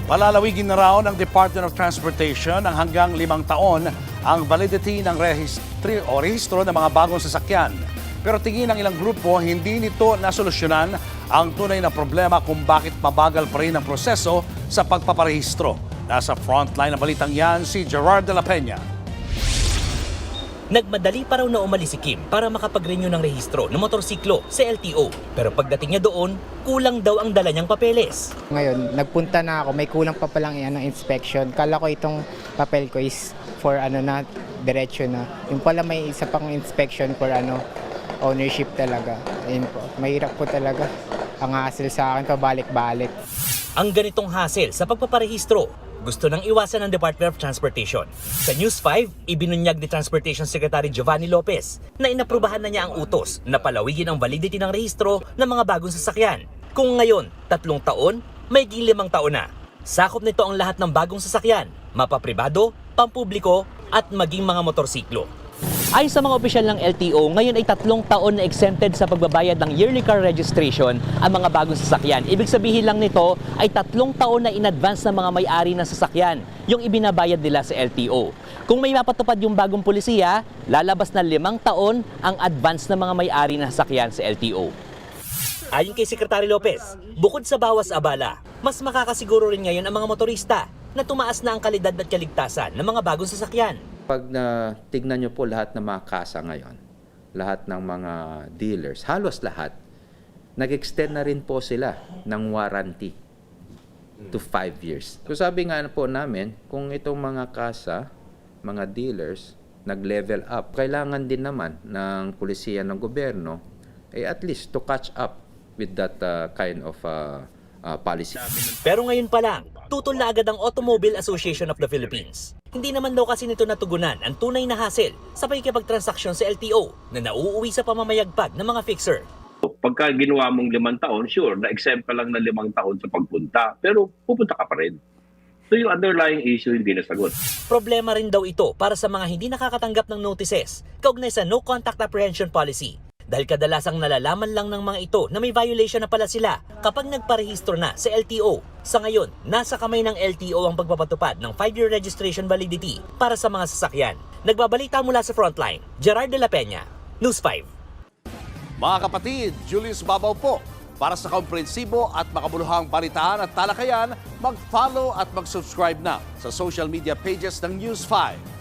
Palalawigin na raw ng Department of Transportation ng hanggang 5 taon ang validity ng rehistro ng mga bagong sasakyan. Pero tingin ng ilang grupo, hindi nito nasolusyonan ang tunay na problema kung bakit mabagal pa rin ang proseso sa pagpaparehistro. Nasa frontline ng balitang yan si Gerard de la Peña. Nagmadali pa raw na umalis si Kim para makapag-renew ng rehistro ng motorsiklo sa LTO. Pero pagdating niya doon, kulang daw ang dala niyang papeles. Ngayon, nagpunta na ako, may kulang pa palang ng inspection. Kala ko itong papel ko is for diretso na. Yung pala may isa pang inspection for ownership talaga. Ayun po, mahirap po talaga ang hassle sa akin, pabalik-balik. Ang ganitong hassle sa pagpaparehistro, gusto nang iwasan ng Department of Transportation. Sa News 5, ibinunyag ni Transportation Secretary Giovanni Lopez na inaprubahan na niya ang utos na palawigin ang validity ng rehistro ng mga bagong sasakyan. Kung ngayon, 3 taon, may 5 taon na. Sakop nito ang lahat ng bagong sasakyan, mapapribado, pampubliko at maging mga motorsiklo. Ayon sa mga opisyal ng LTO, ngayon ay 3 taon na exempted sa pagbabayad ng yearly car registration ang mga bagong sasakyan. Ibig sabihin lang nito ay 3 taon na in advance ng mga may-ari ng sasakyan, yung ibinabayad nila sa LTO. Kung may mapatupad yung bagong pulisiya, lalabas na 5 taon ang advance ng mga may-ari ng sasakyan sa LTO. Ayon kay Secretary Lopez, bukod sa bawas abala, mas makakasiguro rin ngayon ang mga motorista na tumaas na ang kalidad at kaligtasan ng mga bagong sasakyan. Pag tignan nyo po lahat ng mga kasa ngayon, lahat ng mga dealers, halos lahat, nag-extend na rin po sila ng warranty to 5 years. So sabi nga po namin, kung itong mga kasa, mga dealers, nag-level up, kailangan din naman ng pulisiya ng gobyerno, at least to catch up with that kind of policy. Pero ngayon pa lang, tutol na agad ang Automobile Association of the Philippines. Hindi naman daw kasi nito natugunan ang tunay na hassle sa pakikipagtransaksyon sa LTO na nauuwi sa pamamayagpag ng mga fixer. Pagka ginawa mong 5 taon, sure, na-exempt ka lang na 5 taon sa pagpunta, pero pupunta ka pa rin. So yung underlying issue hindi nasagot. Problema rin daw ito para sa mga hindi nakakatanggap ng notices kaugnay sa no contact apprehension policy. Dahil kadalasang nalalaman lang ng mga ito na may violation na pala sila kapag nagparehistro na sa LTO. Sa ngayon, nasa kamay ng LTO ang pagpapatupad ng 5-year registration validity para sa mga sasakyan. Nagbabalita mula sa Frontline, Gerard de la Peña, News 5. Mga kapatid, Julius Babaw po. Para sa komprehensibo at makabuluhang balitaan at talakayan, mag-follow at mag-subscribe na sa social media pages ng News 5.